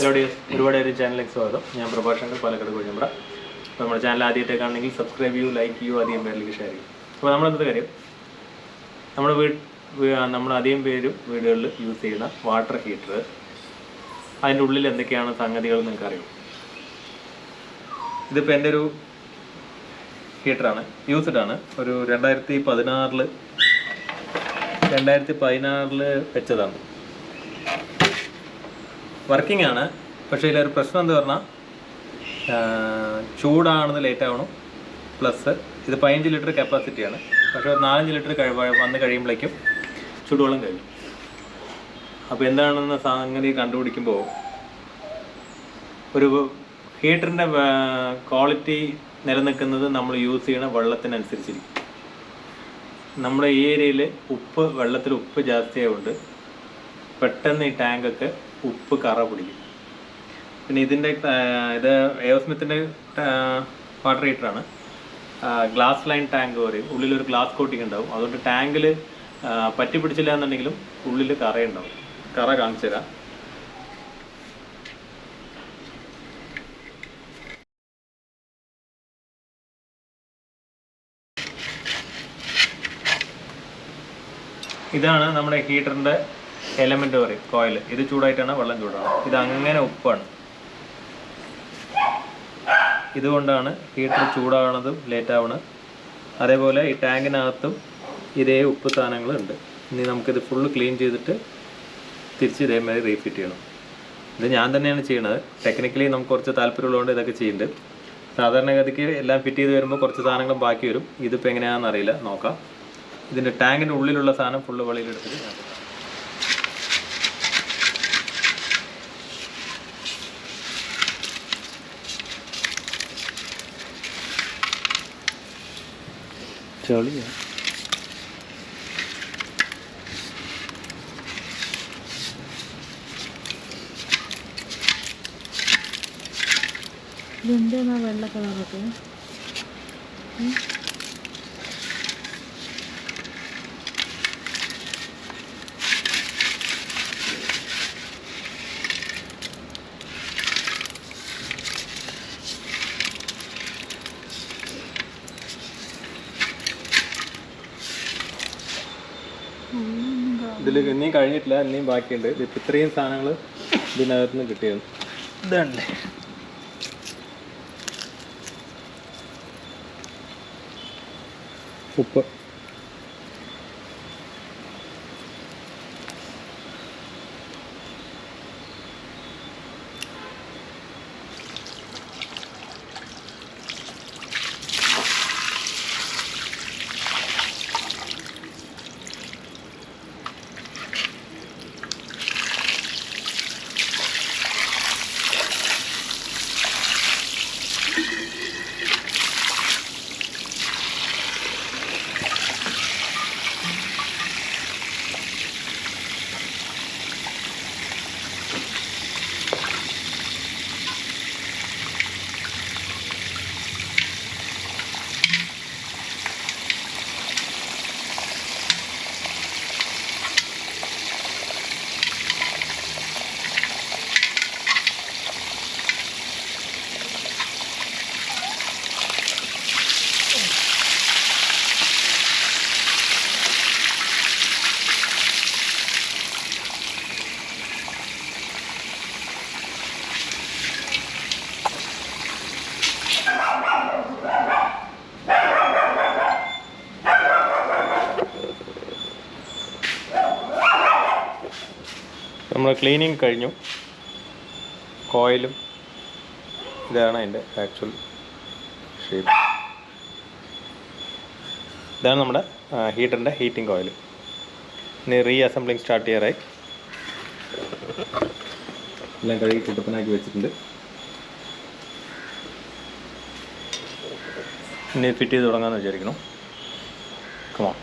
Hello dears, ഒരുപാട് ചാനലിലേക്ക് സ്വാഗതം. ഞാൻ പ്രഭാഷകൻ പാലക്കാട് കോഴിയമ്പ്ര. അപ്പോൾ നമ്മുടെ ചാനൽ ആദ്യമായിട്ടേക്കാണെങ്കിൽ സബ്സ്ക്രൈബ് ചെയ്യൂ, ലൈക്ക് ചെയ്യൂ, അധികം പേരിലേക്ക് ഷെയർ ചെയ്യും. അപ്പോൾ നമ്മളെന്ത് കാര്യം, നമ്മൾ അധികം പേരും വീടുകളിൽ യൂസ് ചെയ്യുന്ന വാട്ടർ ഹീറ്റർ, അതിൻ്റെ ഉള്ളിൽ എന്തൊക്കെയാണ് സംഗതികൾ നിങ്ങൾക്ക് അറിയും. ഇതിപ്പോൾ എൻ്റെ ഒരു ഹീറ്ററാണ്, യൂസ്ഡാണ്. ഒരു 2016 വെച്ചതാണ്. വർക്കിംഗ് ആണ്. പക്ഷേ ഇതിലൊരു പ്രശ്നം എന്താ പറഞ്ഞാൽ ചൂടാണെന്ന് ലേറ്റ് ആവണം. പ്ലസ് ഇത് 15 ലിറ്റർ കപ്പാസിറ്റിയാണ്. പക്ഷേ ഒരു 4-5 ലിറ്റർ വന്ന് കഴിയുമ്പോഴേക്കും ചൂടുവെള്ളം കഴിയും. അപ്പോൾ എന്താണെന്ന് സംഗതി കണ്ടുപിടിക്കുമ്പോൾ ഒരു ഹീറ്ററിൻ്റെ ക്വാളിറ്റി നിലനിൽക്കുന്നത് നമ്മൾ യൂസ് ചെയ്യുന്ന വെള്ളത്തിനനുസരിച്ചിരിക്കും. നമ്മുടെ ഈ ഏരിയയിൽ വെള്ളത്തിൽ ഉപ്പ് ജാസ്തിയായതുകൊണ്ട് പെട്ടെന്ന് ഈ ടാങ്കൊക്കെ ഉപ്പ് കറ പിടിക്കും. പിന്നെ ഇത് എയോസ്മിത്തിൻ്റെ വാട്ടർ ഹീറ്ററാണ്. ഗ്ലാസ് ലൈൻ ടാങ്ക് പറയും. ഉള്ളിലൊരു ഗ്ലാസ് കോട്ടിങ് ഉണ്ടാവും. അതുകൊണ്ട് ടാങ്കിൽ പറ്റി പിടിച്ചില്ല എന്നുണ്ടെങ്കിലും ഉള്ളിൽ കറയുണ്ടാവും. കറ കാണിച്ചു തരാം. ഇതാണ് നമ്മുടെ ഹീറ്ററിൻ്റെ എലമെൻ്റ് പറയും, കോയിൽ. ഇത് ചൂടായിട്ടാണ് വെള്ളം ചൂടാണ്. ഇത് അങ്ങനെ ഉപ്പാണ്. ഇതുകൊണ്ടാണ് ഹീറ്റർ ചൂടാകണതും ലേറ്റ് ആവണത്. അതേപോലെ ഈ ടാങ്കിനകത്തും ഇതേ ഉപ്പ് സാധനങ്ങളുണ്ട്. ഇനി നമുക്കിത് ഫുള്ള് ക്ലീൻ ചെയ്തിട്ട് തിരിച്ച് ഇതേമാതിരി റീഫിറ്റ് ചെയ്യണം. ഇത് ഞാൻ തന്നെയാണ് ചെയ്യണത്. ടെക്നിക്കലി നമുക്ക് കുറച്ച് താല്പര്യമുള്ളതുകൊണ്ട് ഇതൊക്കെ ചെയ്യുന്നുണ്ട്. സാധാരണഗതിക്ക് എല്ലാം ഫിറ്റ് ചെയ്ത് വരുമ്പോൾ കുറച്ച് സാധനങ്ങളും ബാക്കി വരും. ഇതിപ്പോൾ എങ്ങനെയാണെന്ന് അറിയില്ല, നോക്കാം. ഇതിൻ്റെ ടാങ്കിൻ്റെ ഉള്ളിലുള്ള സാധനം ഫുള്ള് വെളിയിലെടുത്തിട്ട് ചളിയാ. ഇതെന്താ വെള്ള കളറൊക്കെ? ഇതിൽ ഇനിയും കഴിഞ്ഞിട്ടില്ല, ഇനിയും ബാക്കിയുണ്ട്. ഇപ്പം ഇത്രയും സാധനങ്ങൾ ഇതിനകത്ത് നിന്ന് കിട്ടിയത്. ഇതാണ് ഉപ്പ്. നമ്മൾ ക്ലീനിങ് കഴിഞ്ഞു. കോയിലും ഇതാണ് അതിൻ്റെ ആക്ച്വൽ ഷേപ്പ്. ഇതാണ് നമ്മുടെ ഹീറ്ററിൻ്റെ ഹീറ്റിംഗ് കോയിൽ. ഇനി അസംബ്ലിങ് സ്റ്റാർട്ട് ചെയ്യാറായി. എല്ലാം കഴുകി കുട്ടപ്പനാക്കി വെച്ചിട്ടുണ്ട്. ഇനി ഫിറ്റ് ചെയ്ത് തുടങ്ങാമെന്ന് വിചാരിക്കണം. കമോൺ.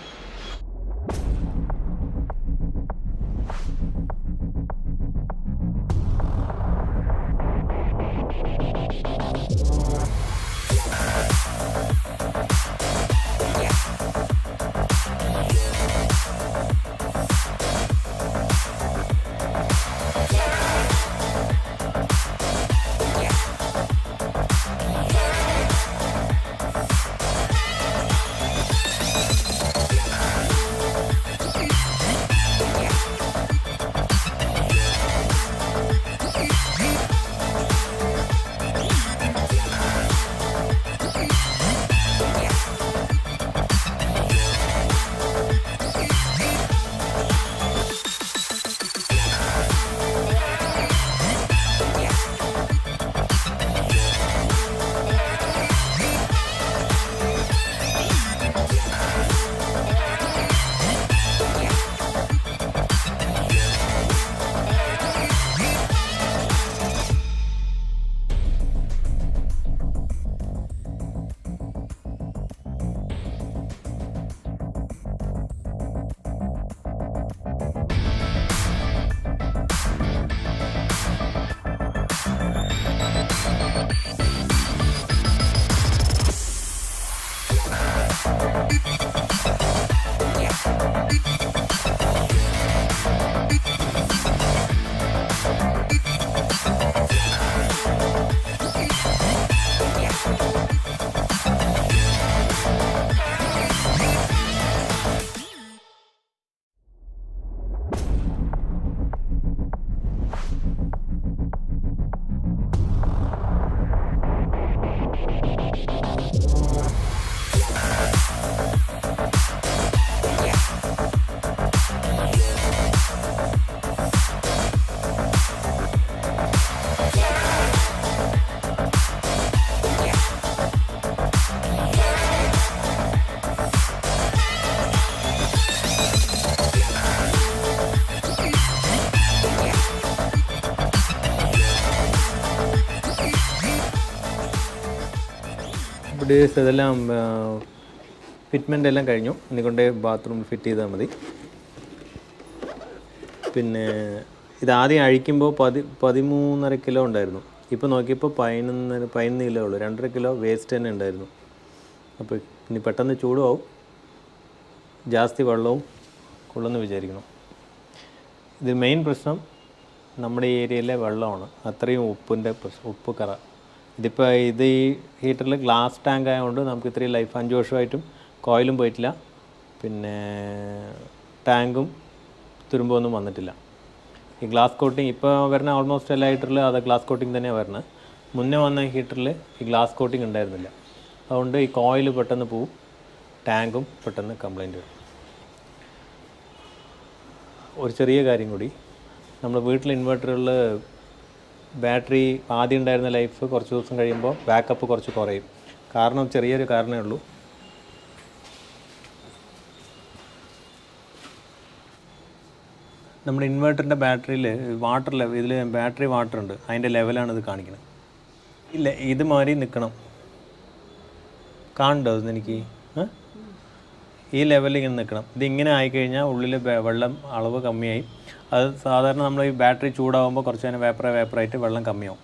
ഡേയ്സ് ഇതെല്ലാം ഫിറ്റ്മെൻ്റ് എല്ലാം കഴിഞ്ഞു. ഇനി കൊണ്ട് ബാത്റൂമിൽ ഫിറ്റ് ചെയ്താൽ മതി. പിന്നെ ഇതാദ്യം അഴിക്കുമ്പോൾ 13.5 കിലോ ഉണ്ടായിരുന്നു. ഇപ്പോൾ നോക്കിയപ്പോൾ 11 കിലോ ഉള്ളൂ. 2.5 കിലോ വേസ്റ്റ് തന്നെ ഉണ്ടായിരുന്നു. അപ്പോൾ ഇനി പെട്ടെന്ന് ചൂടുമാവും, ജാസ്തി വെള്ളവും കൊള്ളുമെന്ന് വിചാരിക്കണം. ഇത് മെയിൻ പ്രശ്നം നമ്മുടെ ഈ ഏരിയയിലെ വെള്ളമാണ്. അത്രയും ഉപ്പ് കറ. ഇത് ഈ ഹീറ്ററിൽ ഗ്ലാസ് ടാങ്ക് ആയതുകൊണ്ട് നമുക്ക് ഇത്രയും ലൈഫ് 5 വർഷമായിട്ടും കോയിലും പോയിട്ടില്ല, പിന്നെ ടാങ്കും തുരുമ്പൊന്നും വന്നിട്ടില്ല. ഈ ഗ്ലാസ് കോട്ടിങ് ഇപ്പോൾ വരുന്ന ഓൾമോസ്റ്റ് എല്ലാ ഹീറ്ററിലും അത് ഗ്ലാസ് കോട്ടിങ് തന്നെയാണ് വരുന്നത്. മുന്നേ വന്ന ഹീറ്ററിൽ ഈ ഗ്ലാസ് കോട്ടിങ് ഉണ്ടായിരുന്നില്ല. അതുകൊണ്ട് ഈ കോയിൽ പെട്ടെന്ന് പോവും, ടാങ്കും പെട്ടെന്ന് കംപ്ലൈൻറ്റ് വരും. ഒരു ചെറിയ കാര്യം കൂടി, നമ്മുടെ വീട്ടിൽ ഇൻവെർട്ടറുകളിൽ ബാറ്ററി ആദ്യം ഉണ്ടായിരുന്ന ലൈഫ് കുറച്ച് ദിവസം കഴിയുമ്പോൾ ബാക്കപ്പ് കുറച്ച് കുറയും. കാരണം ചെറിയൊരു കാരണമേ ഉള്ളൂ. നമ്മുടെ ഇൻവെർട്ടറിൻ്റെ ബാറ്ററിയിൽ വാട്ടർ ലെവൽ, ഇതിൽ ബാറ്ററി വാട്ടർ ഉണ്ട്, അതിൻ്റെ ലെവലാണ് ഇത് കാണിക്കുന്നത്. ഇല്ല, ഇത് മാതിരി നിൽക്കണം. കാണണ്ടോ എനിക്ക്? ഈ ലെവലിൽ ഇങ്ങനെ നിൽക്കണം. ഇതിങ്ങനെ ആയിക്കഴിഞ്ഞാൽ ഉള്ളിൽ വെള്ളം അളവ് കമ്മിയായി. അത് സാധാരണ നമ്മൾ ഈ ബാറ്ററി ചൂടാകുമ്പോൾ കുറച്ച് നേരം വേപ്പറായിട്ട് വെള്ളം കമ്മിയാവും.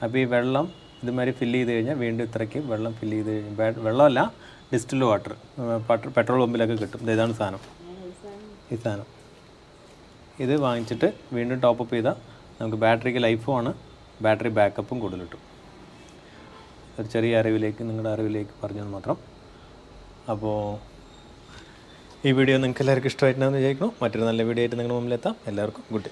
അപ്പോൾ ഈ വെള്ളം ഇതുമാതിരി ഫില്ല് ചെയ്ത് കഴിഞ്ഞാൽ വീണ്ടും ഇത്രയ്ക്ക് വെള്ളം ഫില്ല് ചെയ്ത് കഴിഞ്ഞാൽ വെള്ളമല്ല, ഡിസ്റ്റിൽഡ് വാട്ടർ പെട്രോൾ പമ്പിലൊക്കെ കിട്ടും. ഇതാണ് സാധനം, ഈ സാധനം. ഇത് വാങ്ങിച്ചിട്ട് വീണ്ടും ടോപ്പപ്പ് ചെയ്താൽ നമുക്ക് ബാറ്ററിക്ക് ലൈഫുമാണ്, ബാറ്ററി ബാക്കപ്പും കൂടുതൽ കിട്ടും. ഒരു ചെറിയ നിങ്ങളുടെ അറിവിലേക്ക് പറഞ്ഞത് മാത്രം. അപ്പോൾ ഈ വീഡിയോ നിങ്ങൾക്ക് എല്ലാവർക്കും ഇഷ്ടമായിട്ടുണ്ടെന്ന് വിചാരിക്കുന്നു. മറ്റൊരു നല്ല വീഡിയോ ആയിട്ട് നിങ്ങളുടെ മുമ്പിലെത്താം. എല്ലാവർക്കും ഗുഡ് ഡേ.